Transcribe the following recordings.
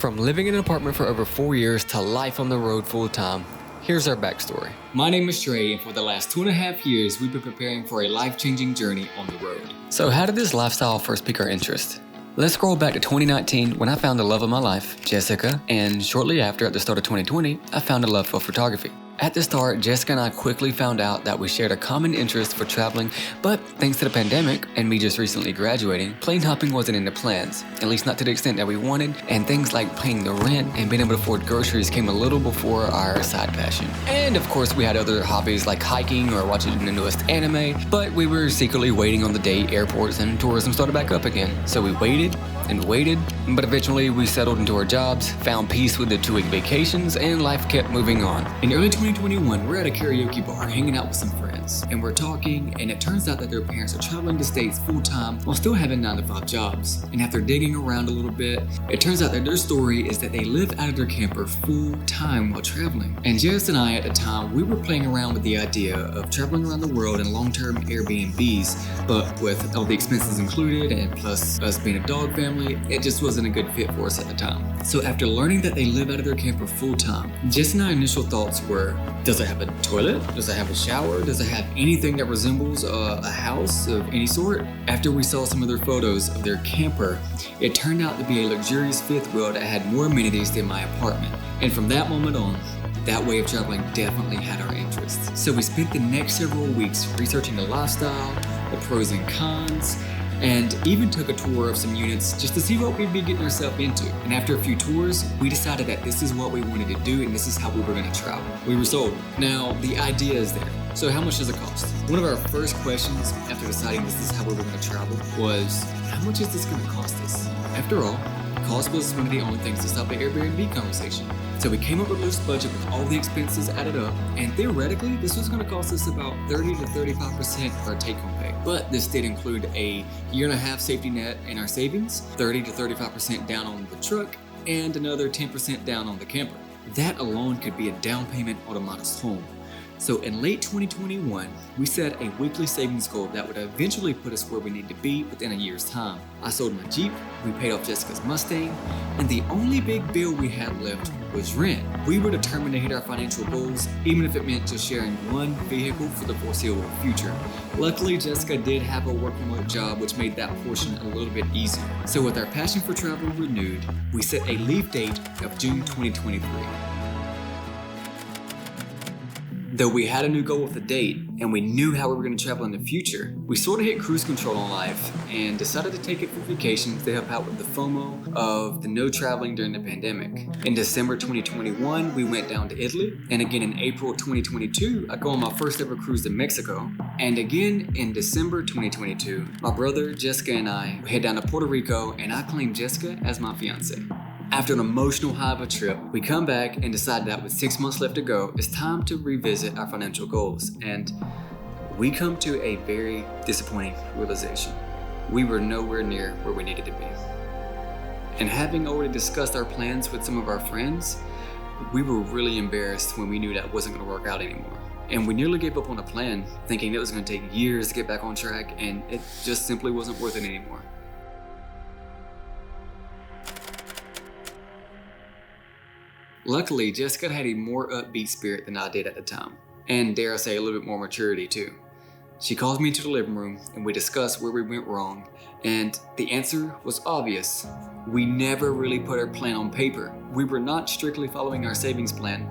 From living in an apartment for over 4 years to life on the road full time, here's our backstory. My name is Trey, and for the last 2.5 years, we've been preparing for a life-changing journey on the road. So how did this lifestyle first pique our interest? Let's scroll back to 2019 when I found the love of my life, Jessica, and shortly after, at the start of 2020, I found a love for photography. At the start, Jessica and I quickly found out that we shared a common interest for traveling, but thanks to the pandemic and me just recently graduating, plane hopping wasn't in the plans, at least not to the extent that we wanted, and things like paying the rent and being able to afford groceries came a little before our side passion. And of course, we had other hobbies like hiking or watching the newest anime, but we were secretly waiting on the day airports and tourism started back up again. So we waited and waited, but eventually we settled into our jobs, found peace with the 2-week vacations, and life kept moving on. In early 2021, we're at a karaoke bar hanging out with some friends, and we're talking, and it turns out that their parents are traveling the States full-time while still having 9-to-5 jobs. And after digging around a little bit, it turns out that their story is that they live out of their camper full-time while traveling. And Jess and I, at the time, we were playing around with the idea of traveling around the world in long-term Airbnbs, but with all the expenses included, and plus us being a dog family, it just wasn't a good fit for us at the time. So after learning that they live out of their camper full-time, Jess and our initial thoughts were, does it have a toilet? Does it have a shower? Does it have anything that resembles a house of any sort? After we saw some of their photos of their camper, it turned out to be a luxurious fifth wheel that had more amenities than my apartment. And from that moment on, that way of traveling definitely had our interests. So we spent the next several weeks researching the lifestyle, the pros and cons, and even took a tour of some units just to see what we'd be getting ourselves into. And after a few tours, we decided that this is what we wanted to do and this is how we were going to travel. We were sold. Now, the idea is there. So how much does it cost? One of our first questions after deciding this is how we were going to travel was, how much is this going to cost us? After all, cost was one of the only things to stop the Airbnb conversation. So we came up with a loose budget with all the expenses added up, and theoretically, this was going to cost us about 30 to 35% of our take-home pay. But this did include a 1.5-year safety net in our savings, 30 to 35% down on the truck, and another 10% down on the camper. That alone could be a down payment on a modest home. So in late 2021, we set a weekly savings goal that would eventually put us where we need to be within a year's time. I sold my Jeep, we paid off Jessica's Mustang, and the only big bill we had left was rent. We were determined to hit our financial goals, even if it meant just sharing one vehicle for the foreseeable future. Luckily, Jessica did have a work remote job, which made that portion a little bit easier. So with our passion for travel renewed, we set a leave date of June 2023. Though we had a new goal with the date, and we knew how we were going to travel in the future, we sort of hit cruise control on life and decided to take it for vacations to help out with the FOMO of the no traveling during the pandemic. In December 2021, we went down to Italy, and again in April 2022, I go on my first ever cruise to Mexico, and again in December 2022, my brother, Jessica, and I head down to Puerto Rico, and I claim Jessica as my fiance. After an emotional high of a trip, we come back and decide that with 6 months left to go, it's time to revisit our financial goals. And we come to a very disappointing realization. We were nowhere near where we needed to be. And having already discussed our plans with some of our friends, we were really embarrassed when we knew that wasn't going to work out anymore. And we nearly gave up on the plan, thinking it was going to take years to get back on track, and it just simply wasn't worth it anymore. Luckily, Jessica had a more upbeat spirit than I did at the time, and dare I say a little bit more maturity too. She calls me into the living room and we discuss where we went wrong, and the answer was obvious. We never really put our plan on paper. We were not strictly following our savings plan.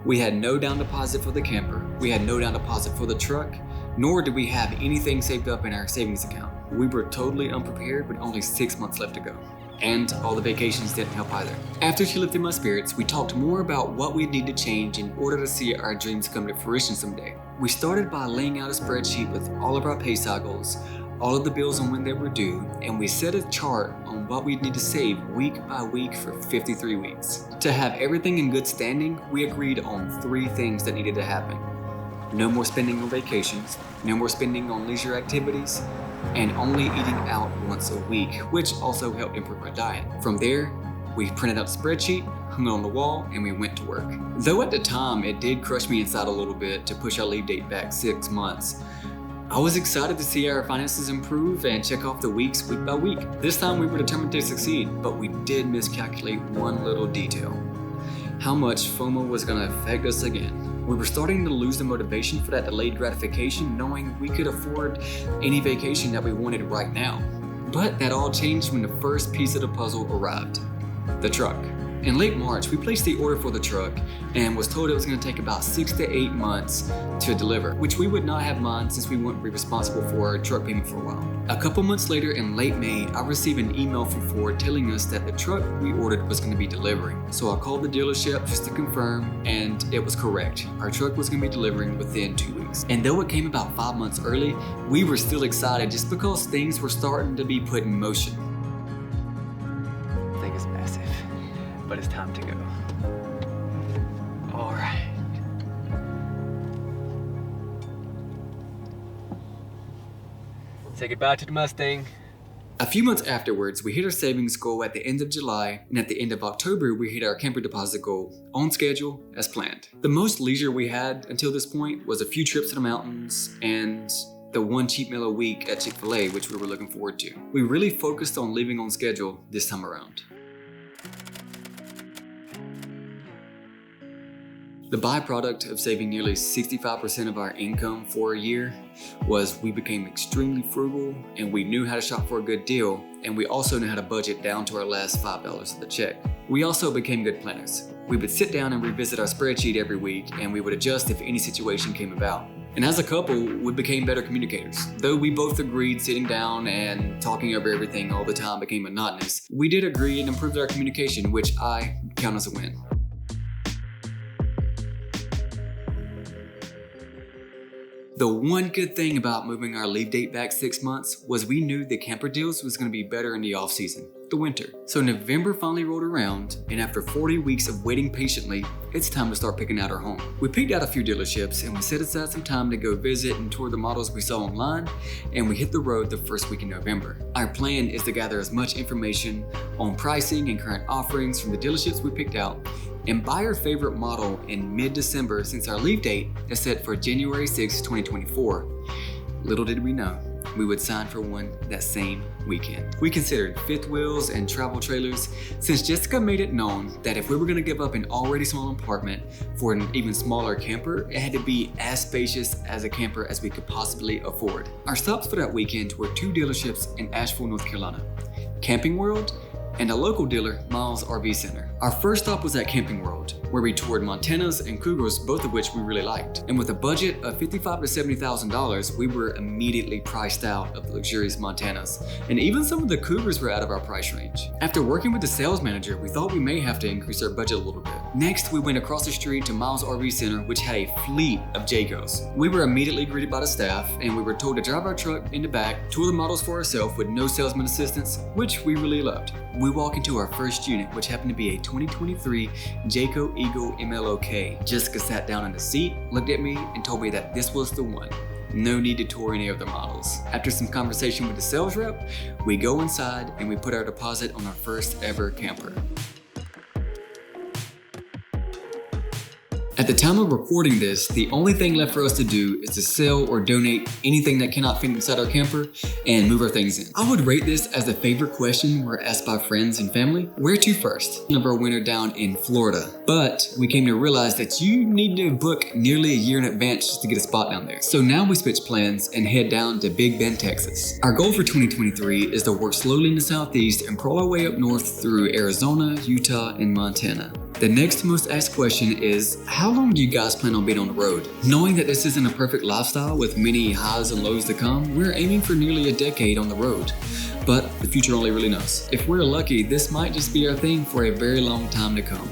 We had no down deposit for the camper, we had no down deposit for the truck, nor did we have anything saved up in our savings account. We were totally unprepared with only 6 months left to go. And all the vacations didn't help either. After she lifted my spirits, we talked more about what we'd need to change in order to see our dreams come to fruition someday. We started by laying out a spreadsheet with all of our pay cycles, all of the bills on when they were due, and we set a chart on what we'd need to save week by week for 53 weeks. To have everything in good standing, we agreed on 3 things that needed to happen. No more spending on vacations, no more spending on leisure activities, and only eating out once a week, which also helped improve our diet. From there, we printed out a spreadsheet, hung it on the wall, and we went to work. Though at the time, it did crush me inside a little bit to push our leave date back 6 months. I was excited to see our finances improve and check off the weeks week by week. This time we were determined to succeed, but we did miscalculate one little detail: how much FOMO was going to affect us again. We were starting to lose the motivation for that delayed gratification, knowing we could afford any vacation that we wanted right now. But that all changed when the first piece of the puzzle arrived: the truck. In late March, we placed the order for the truck and was told it was going to take about 6 to 8 months to deliver, which we would not have mind since we wouldn't be responsible for our truck payment for a while. A couple months later, in late May, I received an email from Ford telling us that the truck we ordered was going to be delivering. So I called the dealership just to confirm, and it was correct. Our truck was going to be delivering within 2 weeks. And though it came about 5 months early, we were still excited just because things were starting to be put in motion. I think it's massive, but it's time to go. All right. Say goodbye to the Mustang. A few months afterwards, we hit our savings goal at the end of July, and at the end of October, we hit our camper deposit goal on schedule as planned. The most leisure we had until this point was a few trips to the mountains and the one cheap meal a week at Chick-fil-A, which we were looking forward to. We really focused on living on schedule this time around. The byproduct of saving nearly 65% of our income for a year was we became extremely frugal, and we knew how to shop for a good deal, and we also knew how to budget down to our last $5 of the check. We also became good planners. We would sit down and revisit our spreadsheet every week, and we would adjust if any situation came about. And as a couple, we became better communicators. Though we both agreed sitting down and talking over everything all the time became monotonous, we did agree and improved our communication, which I count as a win. The one good thing about moving our leave date back 6 months was we knew the camper deals was going to be better in the off season, the winter. So November finally rolled around, and after 40 weeks of waiting patiently, it's time to start picking out our home. We picked out a few dealerships, and we set aside some time to go visit and tour the models we saw online, and we hit the road the first week in November. Our plan is to gather as much information on pricing and current offerings from the dealerships we picked out, and buy our favorite model in mid-December, since our leave date is set for January 6, 2024. Little did we know, we would sign for one that same weekend. We considered fifth wheels and travel trailers, since Jessica made it known that if we were going to give up an already small apartment for an even smaller camper, it had to be as spacious as a camper as we could possibly afford. Our stops for that weekend were 2 dealerships in Asheville, North Carolina: Camping World and a local dealer, Miles RV Center. Our first stop was at Camping World, where we toured Montanas and Cougars, both of which we really liked. And with a budget of $55,000 to $70,000, we were immediately priced out of the luxurious Montanas, and even some of the Cougars were out of our price range. After working with the sales manager, we thought we may have to increase our budget a little bit. Next, we went across the street to Miles RV Center, which had a fleet of Jaycos. We were immediately greeted by the staff, and we were told to drive our truck in the back, tour the models for ourselves with no salesman assistance, which we really loved. We walk into our first unit, which happened to be a 2023 Jayco Eagle MLOK. Jessica sat down in the seat, looked at me, and told me that this was the one. No need to tour any of the models. After some conversation with the sales rep, we go inside and we put our deposit on our first ever camper. At the time of recording this, the only thing left for us to do is to sell or donate anything that cannot fit inside our camper and move our things in. I would rate this as a favorite question we're asked by friends and family. Where to first? Of our winter down in Florida. But we came to realize that you need to book nearly a year in advance just to get a spot down there. So now we switch plans and head down to Big Bend, Texas. Our goal for 2023 is to work slowly in the southeast and crawl our way up north through Arizona, Utah, and Montana. The next most asked question is, how long do you guys plan on being on the road? Knowing that this isn't a perfect lifestyle with many highs and lows to come, we're aiming for nearly a decade on the road. But the future only really knows. If we're lucky, this might just be our thing for a very long time to come.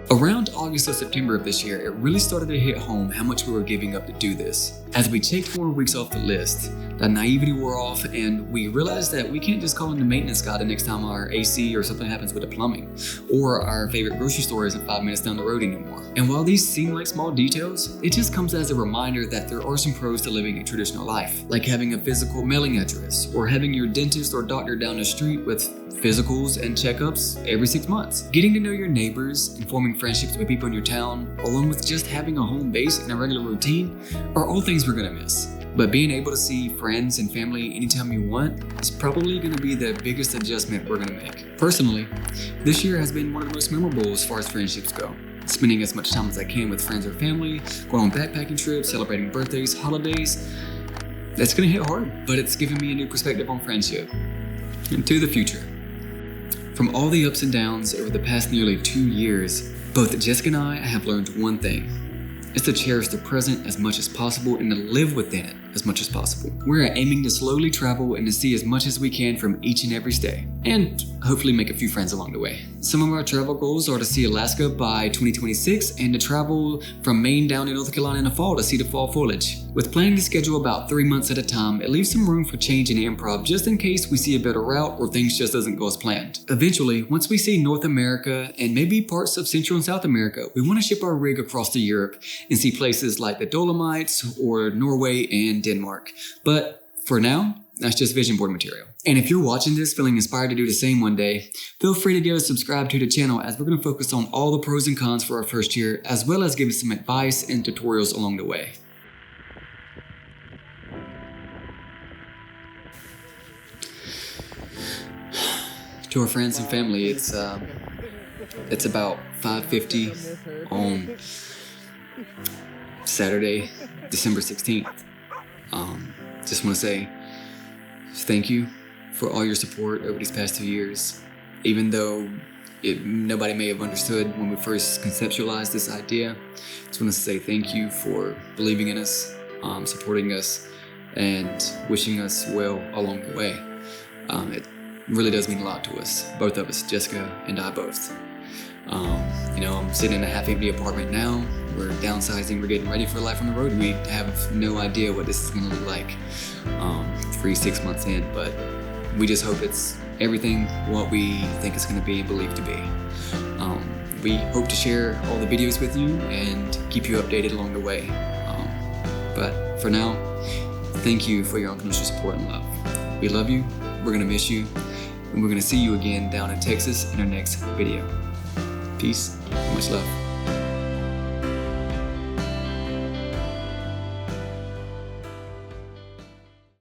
Around August or September of this year, it really started to hit home how much we were giving up to do this. As we checked more weeks off the list, that naivety wore off, and we realized that we can't just call in the maintenance guy the next time our AC or something happens with the plumbing, or our favorite grocery store isn't 5 minutes down the road anymore. And while these seem like small details, it just comes as a reminder that there are some pros to living a traditional life, like having a physical mailing address, or having your dentist or doctor down the street with physicals and checkups every 6 months. Getting to know your neighbors and forming friendships with people in your town, along with just having a home base and a regular routine, are all things we're gonna miss. But being able to see friends and family anytime you want is probably going to be the biggest adjustment we're going to make. Personally, this year has been one of the most memorable as far as friendships go. Spending as much time as I can with friends or family, going on backpacking trips, celebrating birthdays, holidays. That's going to hit hard, but it's given me a new perspective on friendship. And to the future. From all the ups and downs over the past nearly 2 years, both Jessica and I have learned one thing. It's to cherish the present as much as possible and to live within it as much as possible. We're aiming to slowly travel and to see as much as we can from each and every stay, and hopefully make a few friends along the way. Some of our travel goals are to see Alaska by 2026 and to travel from Maine down to North Carolina in the fall to see the fall foliage. With planning to schedule about 3 months at a time, it leaves some room for change and improv just in case we see a better route or things just doesn't go as planned. Eventually, once we see North America and maybe parts of Central and South America, we want to ship our rig across to Europe and see places like the Dolomites or Norway and Denmark. But for now, that's just vision board material. And if you're watching this feeling inspired to do the same one day, feel free to give a subscribe to the channel as we're going to focus on all the pros and cons for our first year, as well as give some advice and tutorials along the way. To our friends and family, it's about 5:50 on Saturday, December 16th. Just want to say thank you for all your support over these past 2 years. Even though nobody may have understood when we first conceptualized this idea, just want to say thank you for believing in us, supporting us, and wishing us well along the way. It really does mean a lot to us, both of us, Jessica and I both. I'm sitting in a half-empty apartment now. We're downsizing, we're getting ready for life on the road. We have no idea what this is going to look like 3-6 months in, but we just hope it's everything what we think it's going to be and believe to be. We hope to share all the videos with you and keep you updated along the way. But for now, thank you for your unconditional support and love. We love you, we're going to miss you, and we're going to see you again down in Texas in our next video. Peace, much love.